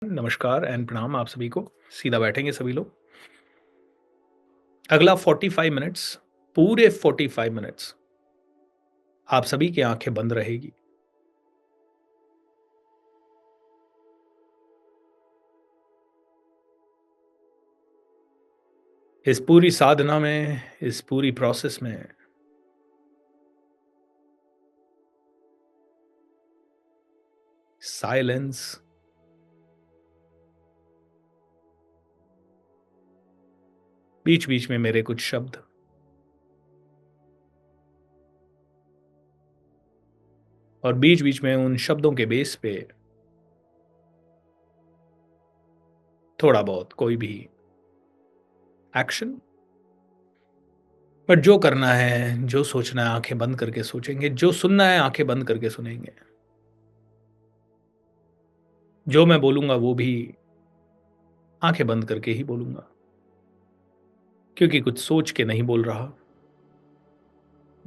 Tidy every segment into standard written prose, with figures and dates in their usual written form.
नमस्कार एंड प्रणाम आप सभी को। सीधा बैठेंगे सभी लोग। अगला 45 मिनट्स, पूरे 45 मिनट्स आप सभी की आँखें बंद रहेगी। इस पूरी साधना में, इस पूरी प्रोसेस में साइलेंस, बीच-बीच में मेरे कुछ शब्द और बीच-बीच में उन शब्दों के बेस पे थोड़ा बहुत कोई भी एक्शन। बट जो करना है, जो सोचना है आँखें बंद करके सोचेंगे, जो सुनना है आँखें बंद करके सुनेंगे। जो मैं बोलूँगा वो भी आँखें बंद करके ही बोलूँगा, क्योंकि कुछ सोच के नहीं बोल रहा।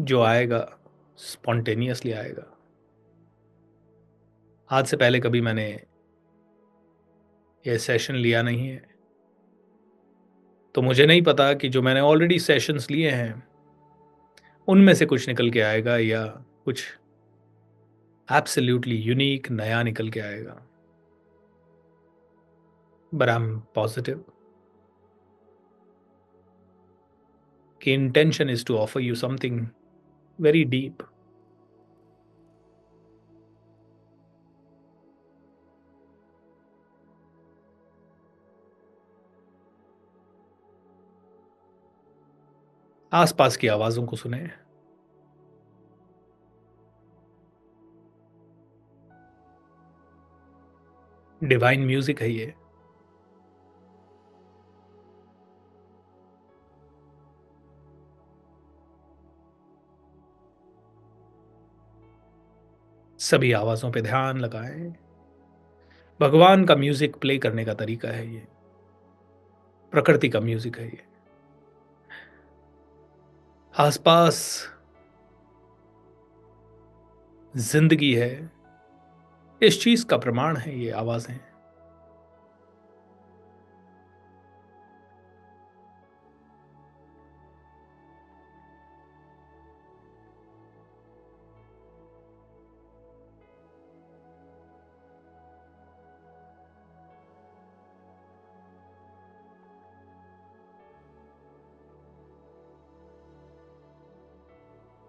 जो आएगा स्पॉन्टेनियसली आएगा। आज से पहले कभी मैंने ये सेशन लिया नहीं है, तो मुझे नहीं पता कि जो मैंने ऑलरेडी सेशंस लिए हैं, उनमें से कुछ निकल के आएगा या कुछ एब्सोल्यूटली यूनिक नया निकल के आएगा। बट आई एम पॉजिटिव कि intention is to offer you something very deep. आसपास की आवाज़ों को सुने। डिवाइन म्यूजिक है ये। सभी आवाज़ों पे ध्यान लगाएं। भगवान का म्यूजिक प्ले करने का तरीका है ये। प्रकृति का म्यूजिक है ये। आसपास जिंदगी है, इस चीज़ का प्रमाण है ये आवाज़ें।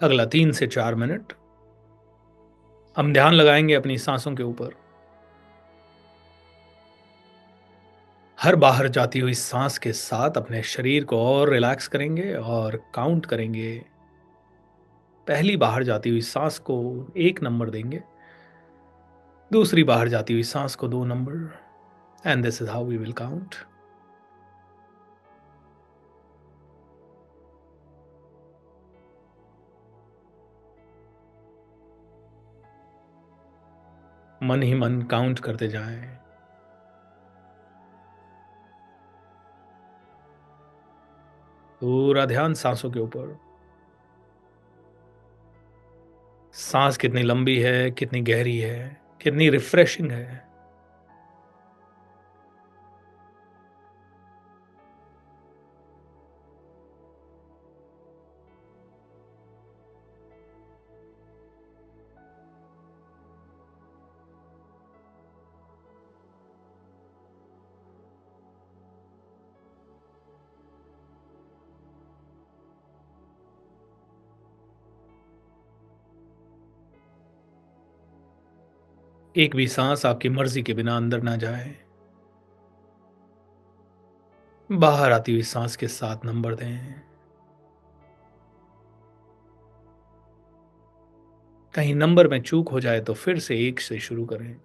अगला 3 से 4 मिनट हम ध्यान लगाएंगे अपनी सांसों के ऊपर। हर बाहर जाती हुई सांस के साथ अपने शरीर को और रिलैक्स करेंगे और काउंट करेंगे। पहली बाहर जाती हुई सांस को 1 नंबर देंगे, दूसरी बाहर जाती हुई सांस को 2 number, and this is how we will count. मन ही मन काउंट करते जाएं। पूरा ध्यान सांसों के ऊपर। सांस कितनी लंबी है, कितनी गहरी है, कितनी रिफ्रेशिंग है। एक भी सांस आपकी मर्जी के बिना अंदर ना जाए। बाहर आती हुई सांस के साथ नंबर दें। कहीं नंबर में चूक हो जाए तो फिर से 1 से शुरू करें।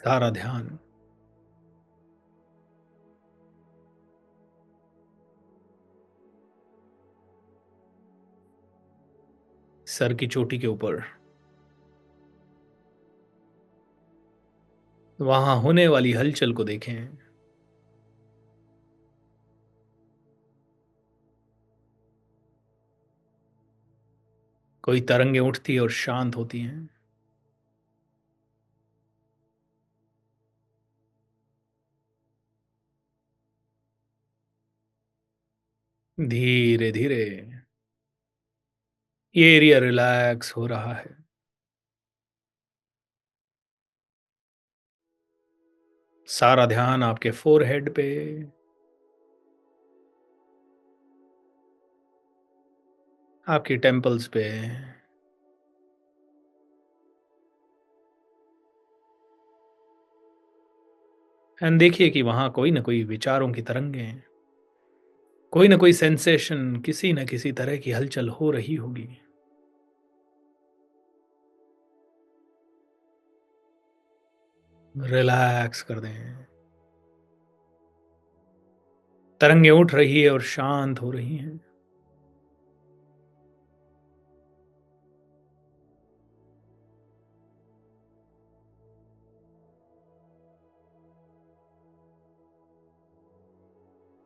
सारा ध्यान सर की चोटी के ऊपर, वहां होने वाली हलचल को देखें। कोई तरंगें उठती और शांत होती हैं। धीरे धीरे ये एरिया रिलैक्स हो रहा है। सारा ध्यान आपके फोरहेड पे, आपकी टेम्पल्स पे, एंड देखिए कि वहां कोई ना कोई विचारों की तरंगें हैं, कोई ना कोई सेंसेशन, किसी न किसी तरह की हलचल हो रही होगी। रिलैक्स कर दें। तरंगें उठ रही है और शांत हो रही हैं।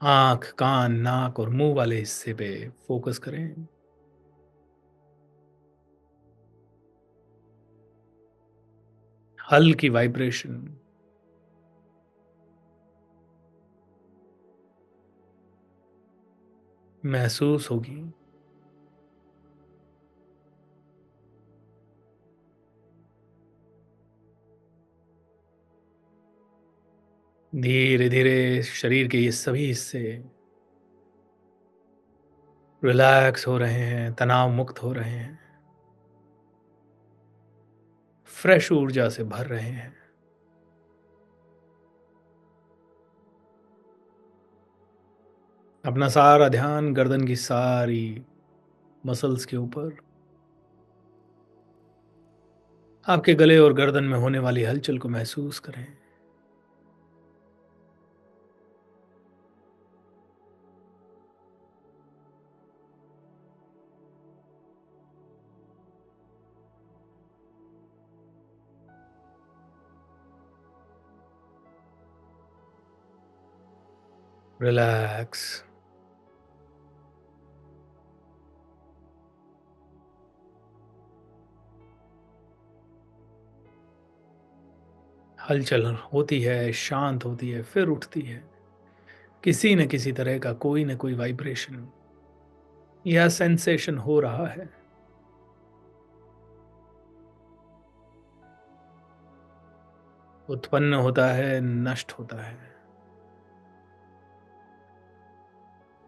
आँख, कान, नाक और मुँह वाले हिस्से पे फ़ोकस करें। हल्की वाइब्रेशन महसूस होगी। धीरे-धीरे शरीर के ये सभी हिस्से रिलैक्स हो रहे हैं, तनाव मुक्त हो रहे हैं, फ्रेश ऊर्जा से भर रहे हैं। अपना सारा ध्यान गर्दन की सारी मसल्स के ऊपर, आपके गले और गर्दन में होने वाली हलचल को महसूस करें। रिलैक्स। हलचल होती है, शांत होती है, फिर उठती है। किसी न किसी तरह का कोई न कोई वाइब्रेशन या सेंसेशन हो रहा है। उत्पन्न होता है, नष्ट होता है।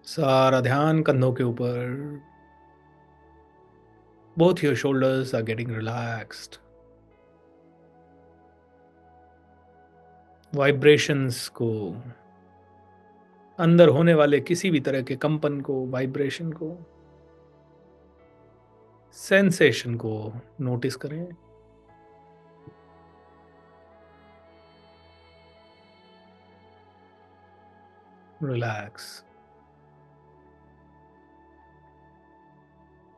सारा ध्यान कंधों के ऊपर, both your shoulders are getting relaxed. Vibrations को, अंदर होने वाले किसी भी तरह के कंपन को, वाइब्रेशन को, सेंसेशन को नोटिस करें। रिलैक्स।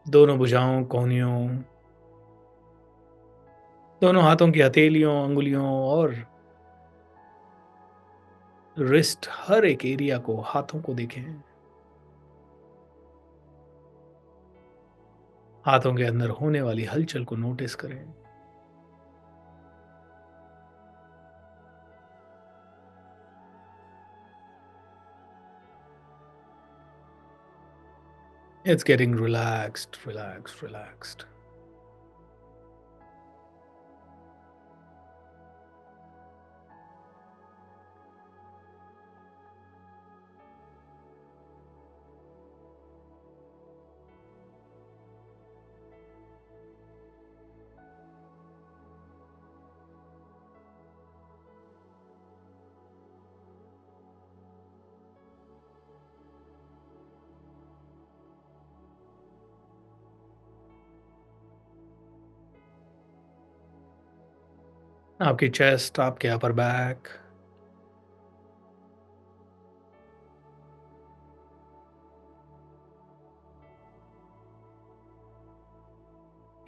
दोनों भुजाओं, कोहनियों, दोनों हाथों की हथेलियों, अंगुलियों और रिस्ट, हर एक एरिया को, हाथों को देखें। हाथों के अंदर होने वाली हलचल को नोटिस करें। It's getting relaxed, relaxed, relaxed. आपकी चेस्ट, आपके अपर बैक,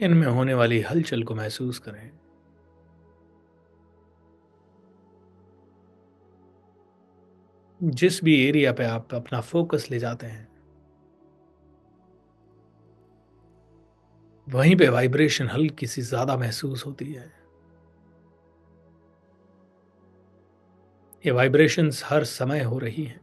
इनमें होने वाली हलचल को महसूस करें। जिस भी एरिया पे आप अपना फोकस ले जाते हैं, वहीं पे वाइब्रेशन हल्की सी ज़्यादा महसूस होती है। ये वाइब्रेशंस हर समय हो रही हैं।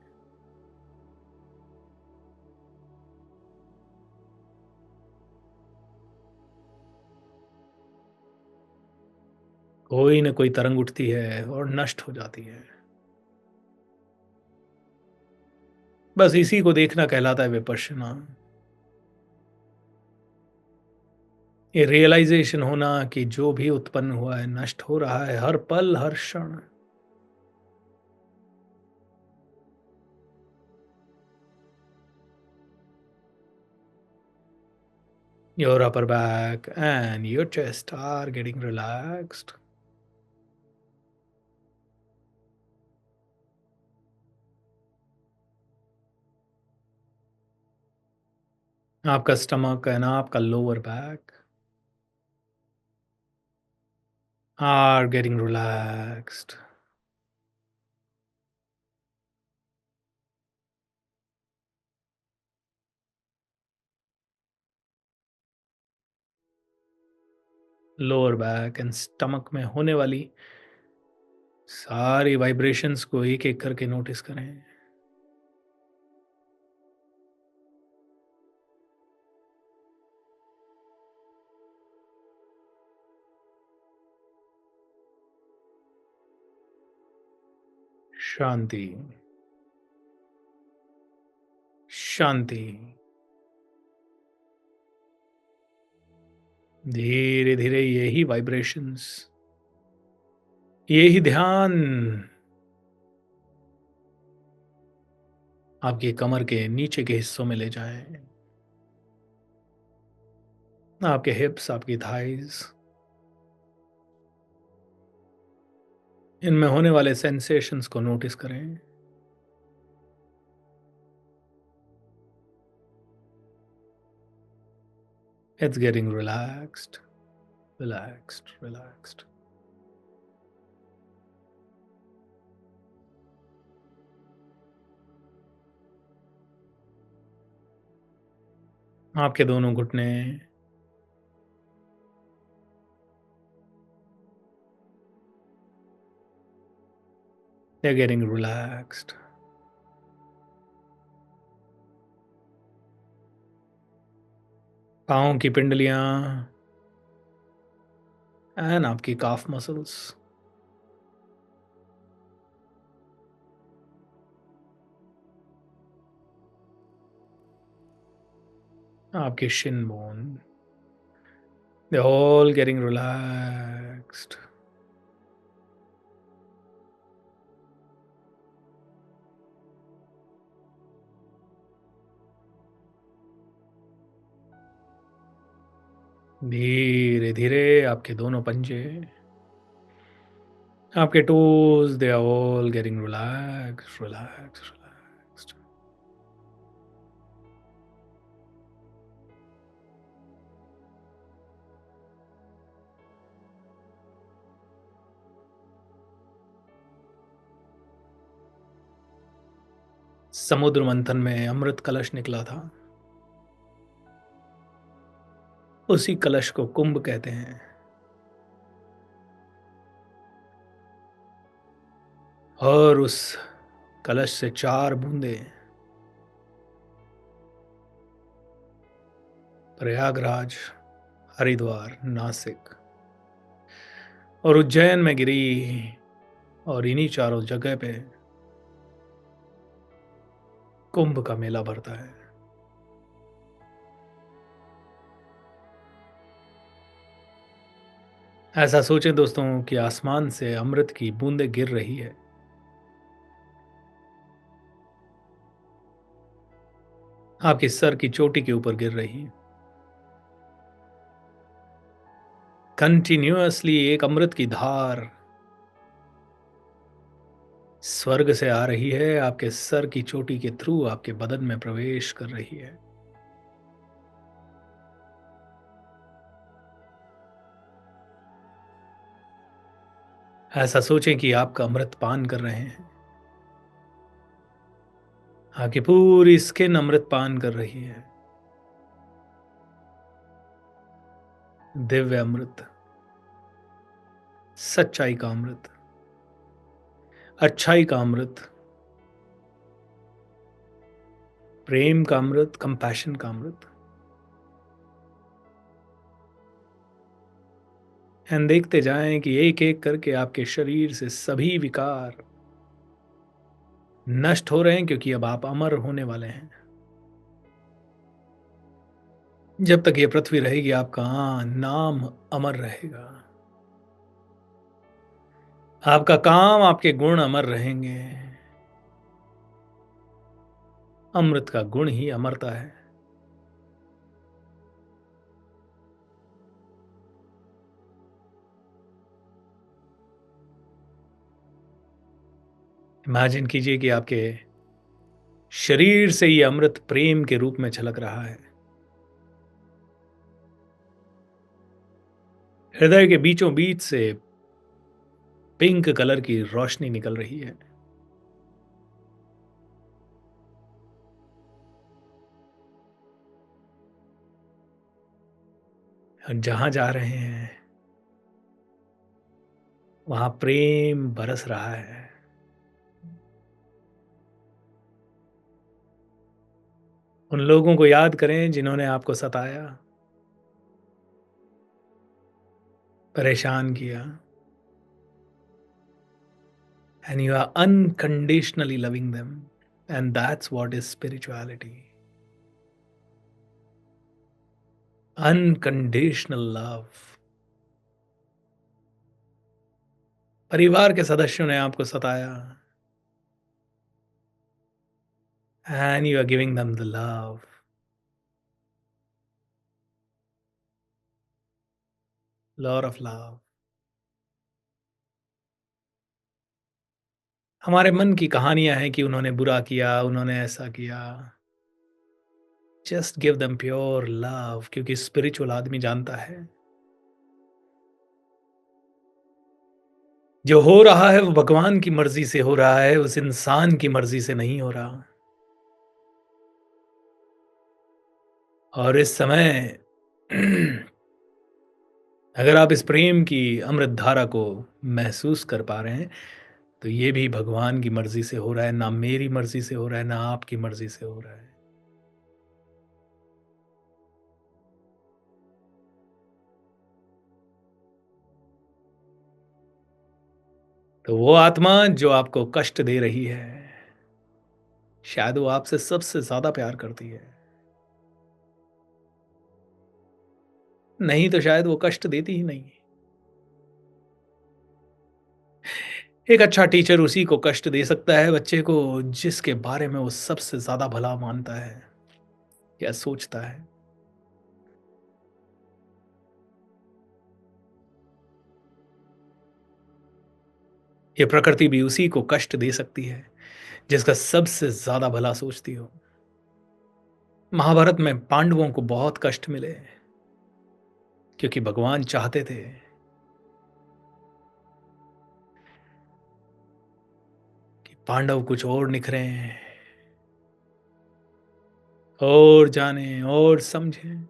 कोई न कोई तरंग उठती है और नष्ट हो जाती है। बस इसी को देखना कहलाता है विपश्यना। ये रियलाइज़ेशन होना कि जो भी उत्पन्न हुआ है, नष्ट हो रहा है हर पल, हर क्षण। Your upper back and your chest are getting relaxed. आपका स्टमक एंड आपका lower back are getting relaxed. Lower back and stomach में होने वाली सारी वाइब्रेशंस को एक-एक करके नोटिस करें। शांति, शांति। धीरे-धीरे यही वाइब्रेशंस, यही ध्यान आपकी कमर के नीचे के हिस्सों में ले जाएँ। आपके हिप्स, आपकी थाइज़, इनमें होने वाले सेंसेशंस को नोटिस करें। It's getting relaxed, relaxed, relaxed. आपके दोनों घुटने, they're getting relaxed. पाँव की पिंडलियाँ एंड आपकी काफ मसल्स, आपके Shin bone, they're all getting relaxed. धीरे-धीरे आपके दोनों पंजे, आपके toes, they are all getting relaxed, relaxed, relaxed. समुद्र मंथन में अमृत कलश निकला था। उसी कलश को कुंभ कहते हैं और उस कलश से 4 बूंदें प्रयागराज, हरिद्वार, नासिक और उज्जैन में गिरी और इन्हीं चारों जगह पे कुंभ का मेला भरता है। ऐसा सोचें दोस्तों कि आसमान से अमृत की बूंदें गिर रही है। आपके सर की चोटी के ऊपर गिर रही है। कंटिन्यूअसली एक अमृत की धार स्वर्ग से आ रही है, आपके सर की चोटी के थ्रू आपके बदन में प्रवेश कर रही है। ऐसा सोचें कि आपका अमृत पान कर रहे हैं। आपकी पूरी स्किन अमृत पान कर रही है। दिव्य अमृत, सच्चाई का अमृत, अच्छाई का अमृत, प्रेम का अमृत, कंपैशन का अमृत। एंड देखते जाएं कि एक-एक करके आपके शरीर से सभी विकार नष्ट हो रहे हैं, क्योंकि अब आप अमर होने वाले हैं। जब तक ये पृथ्वी रहेगी, आपका नाम अमर रहेगा। आपका काम, आपके गुण अमर रहेंगे। अमृत का गुण ही अमरता है। इमेजिन कीजिए कि आपके शरीर से ये अमृत प्रेम के रूप में छलक रहा है। हृदय के बीचों बीच से पिंक कलर की रोशनी निकल रही है। और जहां जा रहे हैं, वहां प्रेम बरस रहा है। उन लोगों को याद करें जिन्होंने आपको सताया, परेशान किया, and you are unconditionally loving them. And that's what is spirituality. Unconditional love. परिवार के सदस्यों ने आपको सताया, and you are giving them the love, lot of love. हमारे मन की कहानियां हैं कि उन्होंने बुरा किया, उन्होंने ऐसा किया। Just give them pure love, क्योंकि स्पिरिचुअल आदमी जानता है जो हो रहा है वो भगवान की मर्जी से हो रहा है, उस इंसान की मर्जी से नहीं हो रहा। और इस समय अगर आप इस प्रेम की अमृत धारा को महसूस कर पा रहे हैं, तो ये भी भगवान की मर्जी से हो रहा है, ना मेरी मर्जी से हो रहा है, ना आपकी मर्जी से हो रहा है। तो वो आत्मा जो आपको कष्ट दे रही है, शायद वो आपसे सबसे ज़्यादा प्यार करती है। नहीं तो शायद वो कष्ट देती ही नहीं। एक अच्छा टीचर उसी को कष्ट दे सकता है बच्चे को जिसके बारे में वो सबसे ज़्यादा भला मानता है या सोचता है। ये प्रकृति भी उसी को कष्ट दे सकती है जिसका सबसे ज़्यादा भला सोचती हो। महाभारत में पांडवों को बहुत कष्ट मिले क्योंकि भगवान चाहते थे कि पांडव कुछ और निखरें और जानें और समझें।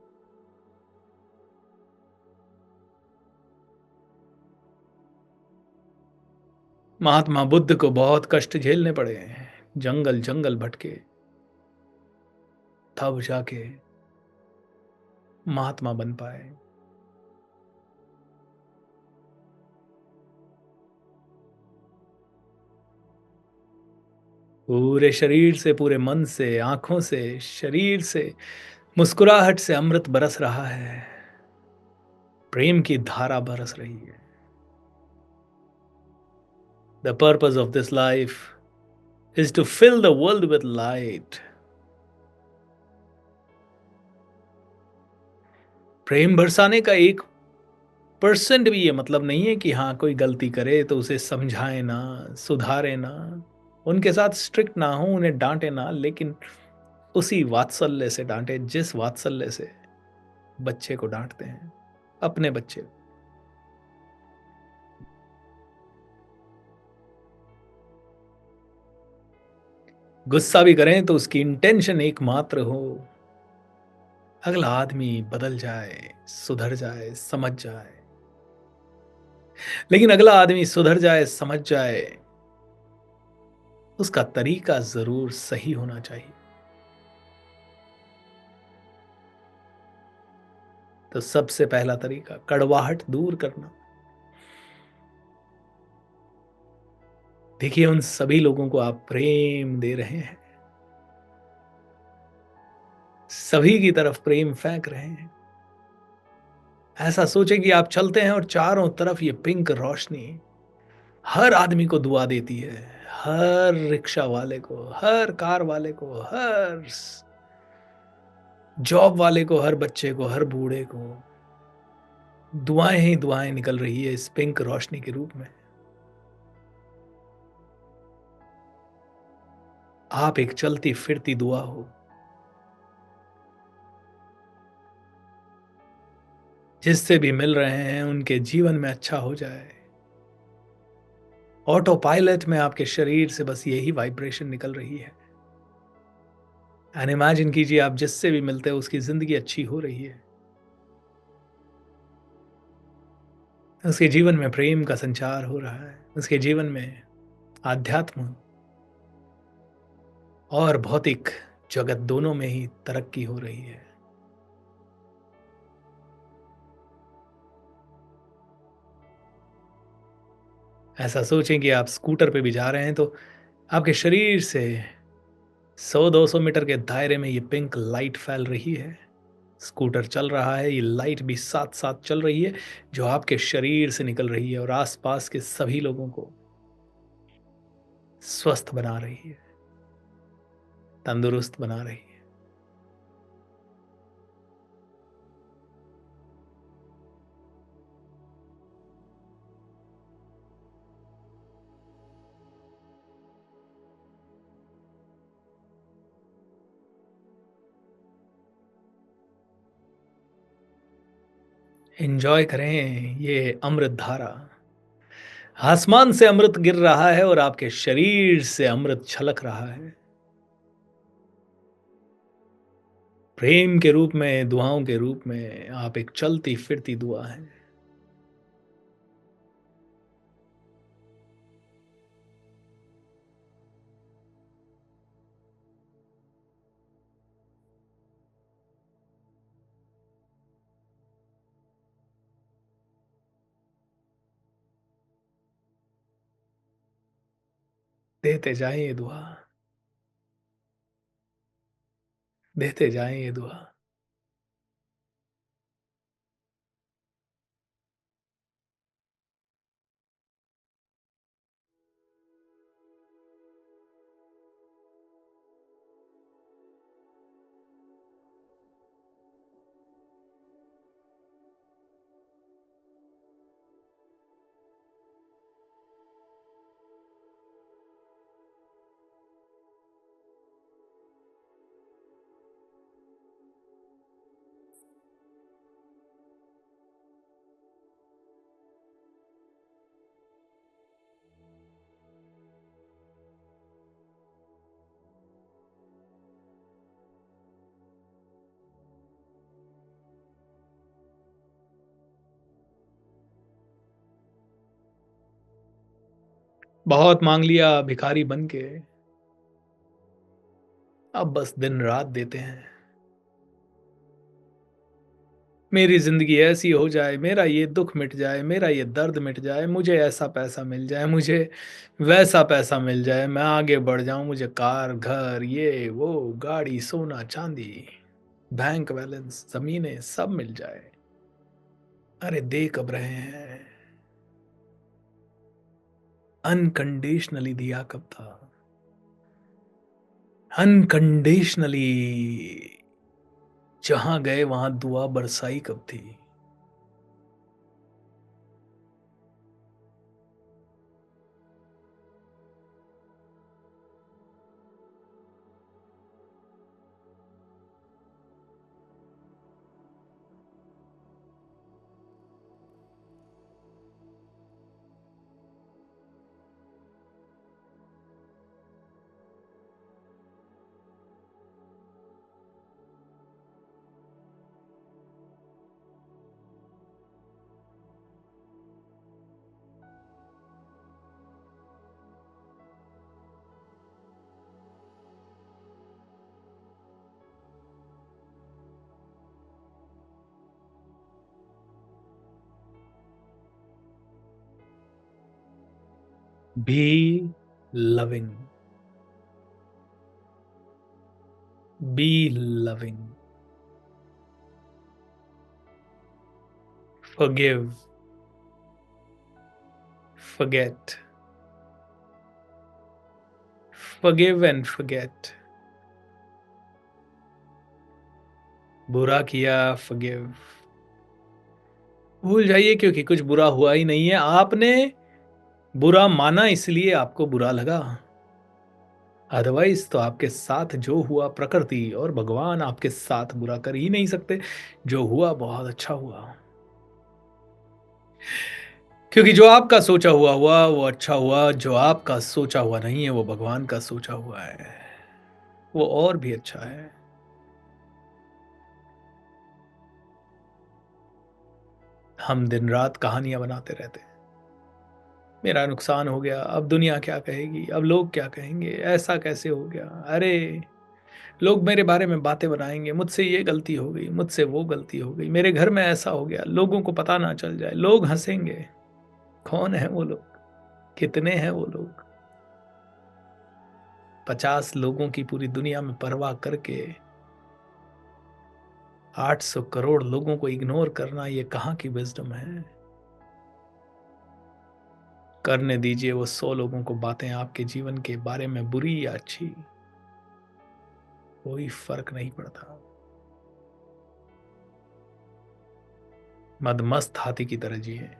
महात्मा बुद्ध को बहुत कष्ट झेलने पड़े, जंगल जंगल भटके, तब जाके महात्मा बन पाए। पूरे शरीर से, पूरे मन से, आंखों से, शरीर से, मुस्कुराहट से अमृत बरस रहा है। प्रेम की धारा बरस रही है। The purpose of this life is to fill the world with light. प्रेम बरसाने का एक 1% भी ये मतलब नहीं है कि हाँ, कोई गलती करे तो उसे समझाएँ ना, सुधारें ना, उनके साथ स्ट्रिक्ट ना हों, उन्हें डाँटे ना, लेकिन उसी वात्सल्य से डाँटें जिस वात्सल्य से बच्चे को डाँटते हैं, अपने बच्चे को। गुस्सा भी करें तो उसकी इंटेंशन एकमात्र हो, अगला आदमी बदल जाए, सुधर जाए, समझ जाए। लेकिन अगला आदमी सुधर जाए, समझ जाए, उसका तरीका ज़रूर सही होना चाहिए। तो सबसे पहला तरीका कड़वाहट दूर करना। देखिए उन सभी लोगों को आप प्रेम दे रहे हैं, सभी की तरफ प्रेम फेंक रहे हैं। ऐसा सोचें कि आप चलते हैं और चारों तरफ ये पिंक रोशनी हर आदमी को दुआ देती है। हर रिक्शा वाले को, हर कार वाले को, हर जॉब वाले को, हर बच्चे को, हर बूढ़े को दुआएं ही दुआएं निकल रही है इस पिंक रोशनी के रूप में। आप एक चलती फिरती दुआ हो, जिससे भी मिल रहे हैं उनके जीवन में अच्छा हो जाए। ऑटो पायलट में आपके शरीर से बस यही वाइब्रेशन निकल रही है। एंड इमेजिन कीजिए आप जिससे भी मिलते हो उसकी जिंदगी अच्छी हो रही है, उसके जीवन में प्रेम का संचार हो रहा है, उसके जीवन में आध्यात्म और भौतिक जगत दोनों में ही तरक्की हो रही है। ऐसा सोचें कि आप स्कूटर पे भी जा रहे हैं तो आपके शरीर से 100-200 मीटर के दायरे में ये पिंक लाइट फैल रही है। स्कूटर चल रहा है, ये लाइट भी साथ-साथ चल रही है, जो आपके शरीर से निकल रही है और आस-पास के सभी लोगों को स्वस्थ बना रही है, तंदुरुस्त बना रही है। एन्जॉय करें ये अमृत धारा। आसमान से अमृत गिर रहा है और आपके शरीर से अमृत छलक रहा है। प्रेम के रूप में, दुआओं के रूप में आप एक चलती-फिरती दुआ हैं। देते जाएँ ये दुआ, देते जाएँ ये दुआ। बहुत माँग लिया भिखारी बन के, अब बस दिन-रात देते हैं। मेरी ज़िंदगी ऐसी हो जाए, मेरा ये दुःख मिट जाए, मेरा ये दर्द मिट जाए, मुझे ऐसा पैसा मिल जाए, मुझे वैसा पैसा मिल जाए, मैं आगे बढ़ जाऊँ, मुझे कार, घर, ये, वो, गाड़ी, सोना, चाँदी, बैंक बैलेंस, ज़मीनें सब मिल जाए। अरे दे कब रहे हैं? अनकंडीशनली दिया कब था? अनकंडीशनली जहाँ गए वहाँ दुआ बरसाई कब थी? B loving, B loving, forgive, forget, forgive and forget. बुरा किया, फॉरगिव, भूल जाइए क्योंकि कुछ बुरा हुआ ही नहीं है। आपने बुरा माना इसलिए आपको बुरा लगा। अदरवाइज तो आपके साथ जो हुआ प्रकृति और भगवान आपके साथ बुरा कर ही नहीं सकते। जो हुआ बहुत अच्छा हुआ। क्योंकि जो आपका सोचा हुआ हुआ वो अच्छा हुआ, जो आपका सोचा हुआ नहीं है वो भगवान का सोचा हुआ है। वो और भी अच्छा है। हम दिन रात कहानियां बनाते रहते हैं। मेरा नुकसान हो गया, अब दुनिया क्या कहेगी, अब लोग क्या कहेंगे, ऐसा कैसे हो गया, अरे लोग मेरे बारे में बातें बनाएंगे, मुझसे ये गलती हो गई, मुझसे वो गलती हो गई, मेरे घर में ऐसा हो गया, लोगों को पता ना चल जाए, लोग हंसेंगे। कौन है वो लोग? कितने हैं वो लोग? 50 लोगों की पूरी दुनिया में परवाह करके 800 करोड़ लोगों को इग्नोर करना, ये कहाँ की विजडम है? करने दीजिए वो 100 लोगों को बातें आपके जीवन के बारे में, बुरी या अच्छी, कोई फर्क नहीं पड़ता। मदमस्त हाथी की तरह जिए।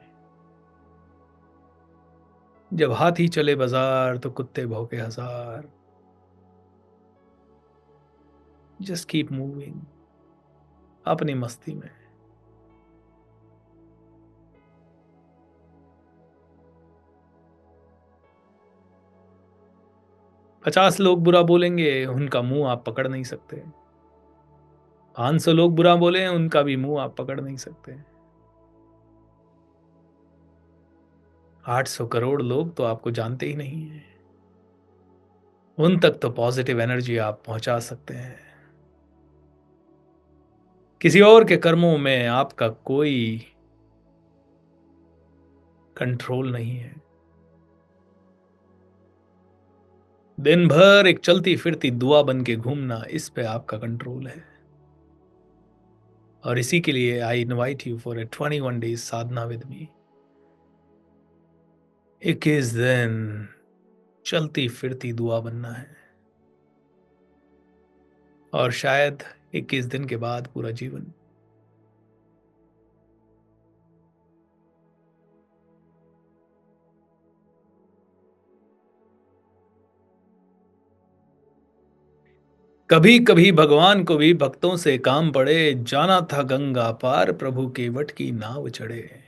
जब हाथी चले बाजार तो कुत्ते भौंके हजार। जस्ट कीप मूविंग अपनी मस्ती में। 50 लोग बुरा बोलेंगे, उनका मुंह आप पकड़ नहीं सकते। 500 लोग बुरा बोले, उनका भी मुंह आप पकड़ नहीं सकते। 800 करोड़ लोग तो आपको जानते ही नहीं है। उन तक तो पॉजिटिव एनर्जी आप पहुंचा सकते हैं। किसी और के कर्मों में आपका कोई कंट्रोल नहीं है। दिन भर एक चलती फिरती दुआ बन के घूमना, इस पे आपका कंट्रोल है। और इसी के लिए I invite you for a 21 days Sadhana with me. 21 दिन चलती फिरती दुआ बनना है। और शायद 21 दिन के बाद पूरा जीवन। कभी कभी भगवान को भी भक्तों से काम पड़े, जाना था गंगा पार, प्रभु के वट की नाव चढ़े।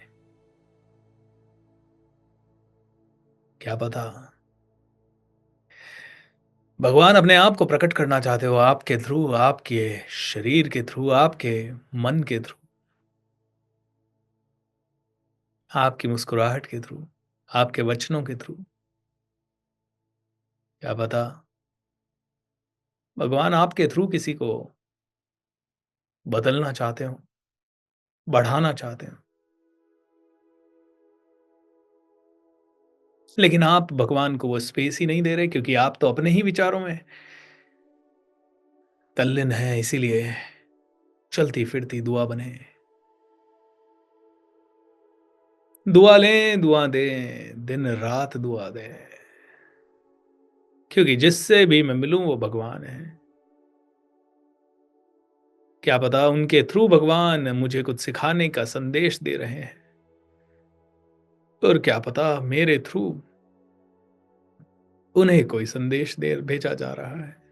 क्या पता भगवान अपने आप को प्रकट करना चाहते हो आपके थ्रू, आपके शरीर के थ्रू, आपके मन के थ्रू, आपकी मुस्कुराहट के थ्रू, आपके वचनों के थ्रू। क्या पता भगवान आपके थ्रू किसी को बदलना चाहते हो, बढ़ाना चाहते हो। लेकिन आप भगवान को वो स्पेस ही नहीं दे रहे, क्योंकि आप तो अपने ही विचारों में तल्लीन हैं। इसीलिए चलती फिरती दुआ बने। दुआ लें, दुआ दें, दिन रात दुआ दें। क्योंकि जिससे भी मैं मिलूं वो भगवान है। क्या पता उनके थ्रू भगवान मुझे कुछ सिखाने का संदेश दे रहे हैं। और क्या पता मेरे थ्रू उन्हें कोई संदेश दे भेजा जा रहा है।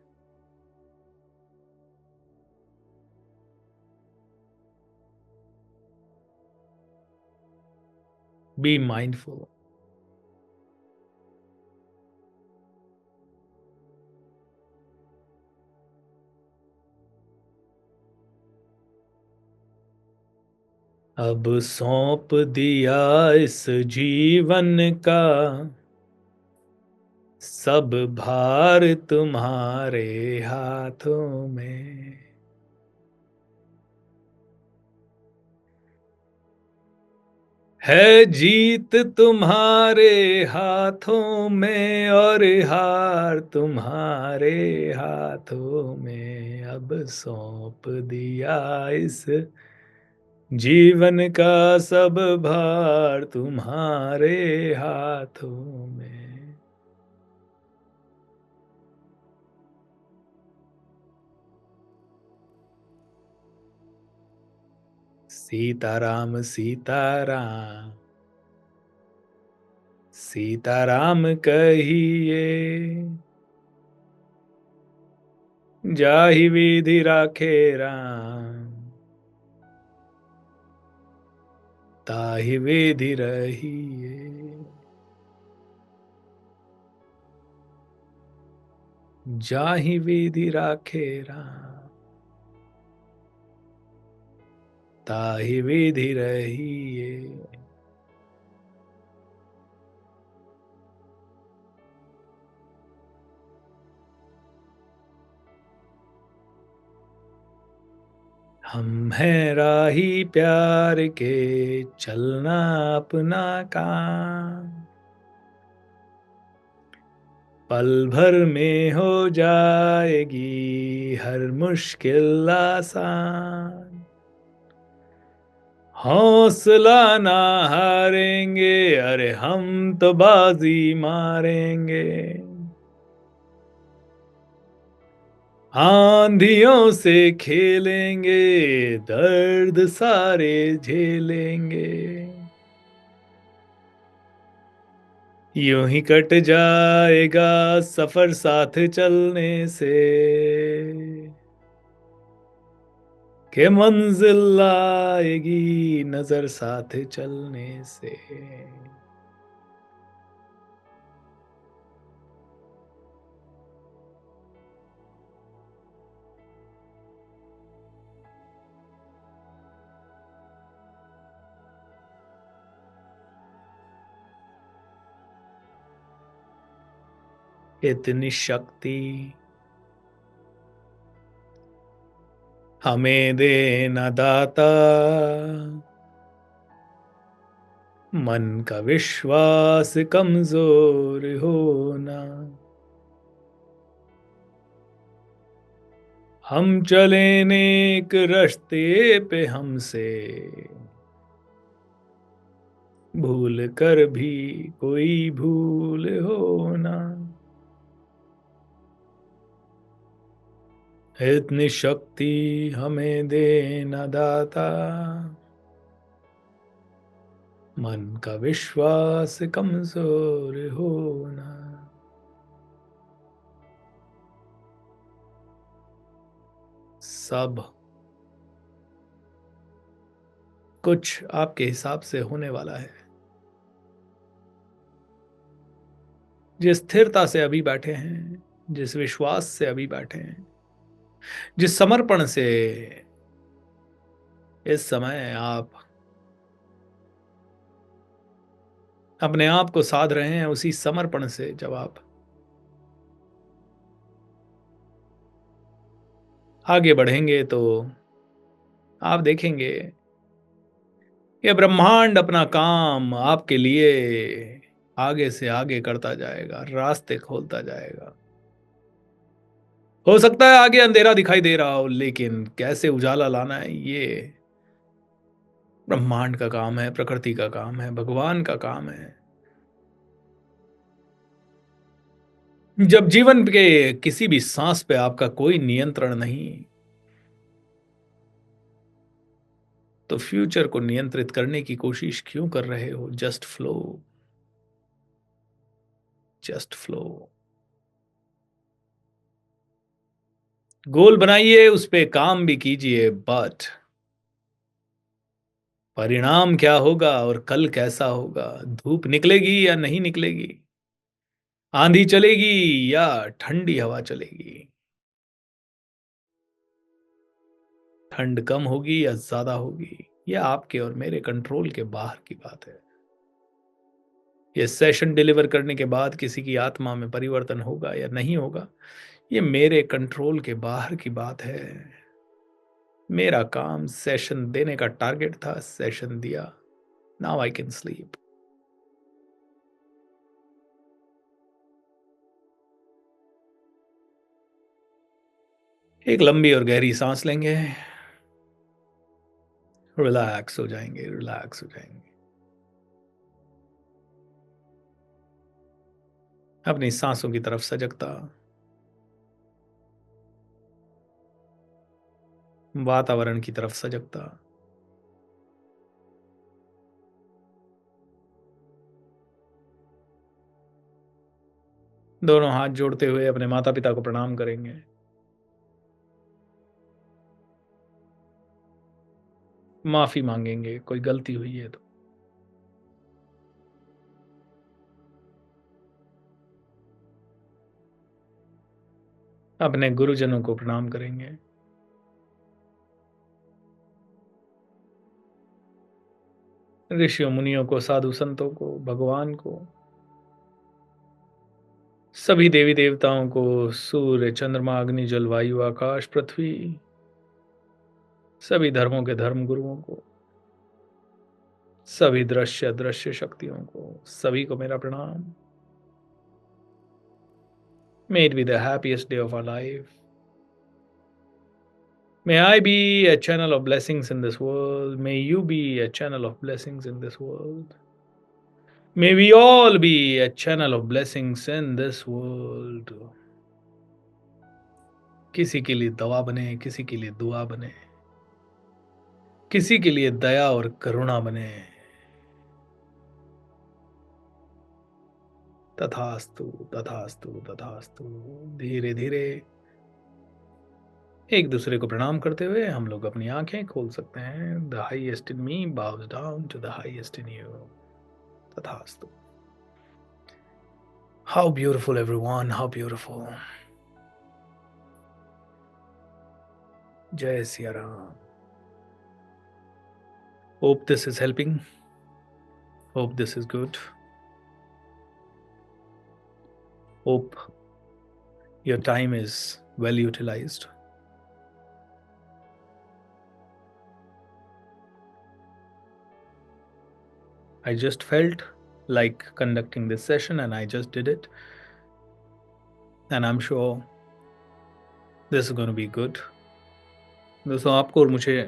Be mindful. अब सौंप दिया इस जीवन का सब भार तुम्हारे हाथों में। है जीत तुम्हारे हाथों में और हार तुम्हारे हाथों में, अब सौंप दिया इस जीवन का सब भार तुम्हारे हाथों में। सीताराम सीताराम, सीताराम कहिए, जाहि विधि राखे राम, ताहि विधि रहिए। जाहि विधि राखे राम, ताहि विधि रहिए। हम हैं राही प्यार के, चलना अपना काम, पल भर में हो जाएगी हर मुश्किल आसान। हौसला ना हारेंगे, अरे हम तो बाजी मारेंगे। आंधियों से खेलेंगे, दर्द सारे झेलेंगे। यूं ही कट जाएगा सफर साथ चलने से, के मंजिल आएगी नजर साथ चलने से। इतनी शक्ति हमें देना दाता, मन का विश्वास कमजोर होना। हम चले नेक रास्ते पे हमसे, भूल कर भी कोई भूल होना। इतनी शक्ति हमें देना दाता, मन का विश्वास कमजोर होना। सब कुछ आपके हिसाब से होने वाला है। जिस स्थिरता से अभी बैठे हैं, जिस विश्वास से अभी बैठे हैं, जिस समर्पण से इस समय आप अपने आप को साध रहे हैं, उसी समर्पण से जब आप आगे बढ़ेंगे तो आप देखेंगे ये ब्रह्मांड अपना काम आपके लिए आगे से आगे करता जाएगा, रास्ते खोलता जाएगा। हो सकता है आगे अंधेरा दिखाई दे रहा हो, लेकिन कैसे उजाला लाना है ये ब्रह्मांड का काम है, प्रकृति का काम है, भगवान का काम है। जब जीवन के किसी भी सांस पे आपका कोई नियंत्रण नहीं, तो फ्यूचर को नियंत्रित करने की कोशिश क्यों कर रहे हो? Just flow, just flow. Goal बनाइए, उस पे काम भी कीजिए, बट परिणाम क्या होगा और कल कैसा होगा, धूप निकलेगी या नहीं निकलेगी, आंधी चलेगी या ठंडी हवा चलेगी, ठंड कम होगी या ज्यादा होगी, यह आपके और मेरे कंट्रोल के बाहर की बात है। ये सेशन डिलीवर करने के बाद किसी की आत्मा में परिवर्तन होगा या नहीं होगा, ये मेरे कंट्रोल के बाहर की बात है। मेरा काम सेशन देने का टारगेट था, सेशन दिया। Now I can sleep. एक लंबी और गहरी सांस लेंगे, रिलैक्स हो जाएंगे, रिलैक्स हो जाएंगे। अपनी सांसों की तरफ सजगता, वातावरण की तरफ सजगता। दोनों हाथ जोड़ते हुए अपने माता पिता को प्रणाम करेंगे। माफी मांगेंगे कोई गलती हुई है तो। अपने गुरुजनों को प्रणाम करेंगे। ऋषियों मुनियों को, साधु संतों को, भगवान को, सभी देवी देवताओं को, सूर्य, चंद्रमा, अग्नि, जल, वायु, आकाश, पृथ्वी, सभी धर्मों के धर्म गुरुओं को, सभी दृश्य अदृश्य शक्तियों को, सभी को मेरा प्रणाम। May it be the happiest day of our life. May I be a channel of blessings in this world. May you be a channel of blessings in this world. May we all be a channel of blessings in this world. किसी के लिए दवा बने, किसी के लिए दुआ बने, किसी के लिए दया और करुणा बने। तथास्तु, तथास्तु, तथास्तु। धीरे धीरे एक दूसरे को प्रणाम करते हुए हम लोग अपनी आंखें खोल सकते हैं। The highest in me bows down to the highest in you. तथास्तु। How beautiful everyone, how beautiful. जय Siya Ram. Hope this is helping, hope this is good, hope your time is well utilised. I just felt like conducting this session and I just did it. And I'm sure this is going to be good. दोस्तों, आपको और मुझे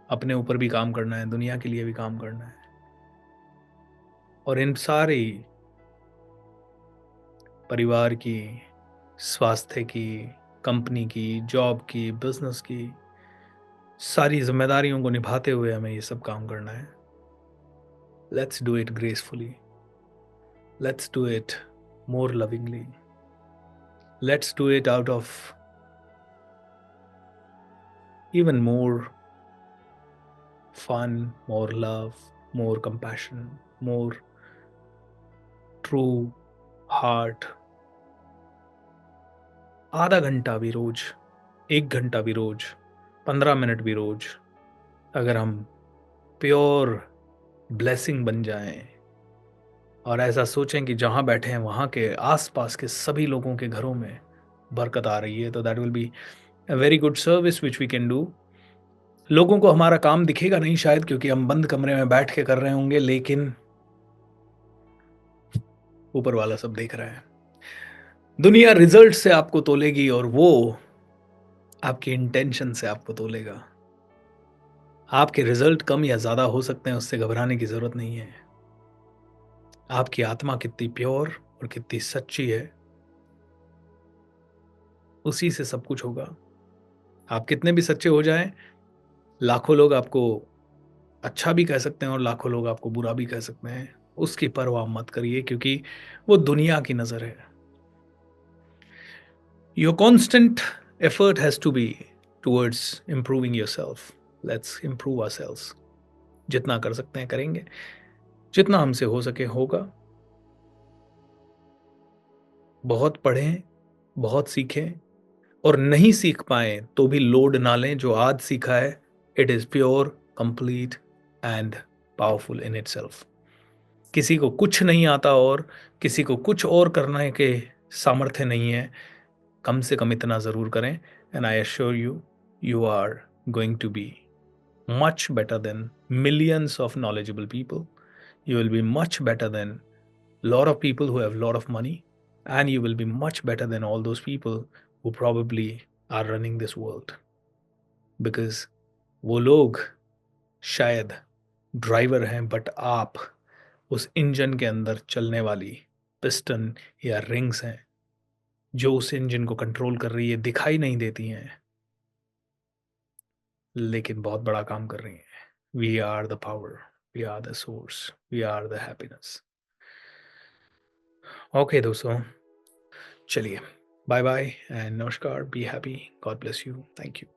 अपने ऊपर भी काम करना है, दुनिया के लिए भी काम करना है। और इन सारी परिवार की, स्वास्थ्य की, कंपनी की, जॉब की, बिजनेस की सारी जिम्मेदारियों को निभाते हुए हमें ये सब काम करना है। Let's do it gracefully, let's do it more lovingly, let's do it out of even more fun, more love, more compassion, more true heart। आधा घंटा भी रोज, 1 घंटा भी रोज, 15 मिनट भी रोज, अगर हम प्योर ब्लेसिंग बन जाएं और ऐसा सोचें कि जहां बैठे हैं वहां के आसपास के सभी लोगों के घरों में बरकत आ रही है, तो that will be a very good service which we can do. लोगों को हमारा काम दिखेगा नहीं शायद, क्योंकि हम बंद कमरे में बैठ के कर रहे होंगे, लेकिन ऊपर वाला सब देख रहा है। दुनिया रिजल्ट से आपको तोलेगी और वो आपकी इंटेंशन से आपको तोलेगा। आपके रिजल्ट कम या ज्यादा हो सकते हैं, उससे घबराने की जरूरत नहीं है। आपकी आत्मा कितनी प्योर और कितनी सच्ची है, उसी से सब कुछ होगा। आप कितने भी सच्चे हो जाएं, लाखों लोग आपको अच्छा भी कह सकते हैं और लाखों लोग आपको बुरा भी कह सकते हैं, उसकी परवाह मत करिए, क्योंकि वो दुनिया की नजर है। Your constant effort has to be towards improving yourself. Let's improve our selves. जितना कर सकते हैं करेंगे, जितना हमसे हो सके होगा। बहुत पढ़ें, बहुत सीखें, और नहीं सीख पाए तो भी लोड ना लें। जो आज सीखा है, it is pure, complete and powerful in itself. किसी को कुछ नहीं आता और किसी को कुछ और करने के सामर्थ्य नहीं है, कम से कम इतना जरूर करें। And I assure you, you are going to be much better than millions of knowledgeable people. You will be much better than a lot of people who have a lot of money, and you will be much better than all those people who probably are running this world, because वो लोग शायद driver हैं, but आप उस engine के अंदर चलने वाली पिस्टन या रिंग्स हैं जो उस इंजन को कंट्रोल कर रही है, दिखाई नहीं देती हैं लेकिन बहुत बड़ा काम कर रही हैं। We are the power, we are the source, we are the happiness. Okay दोस्तों, चलिए, बाय बाय एंड नमस्कार, be happy, God bless you, thank you.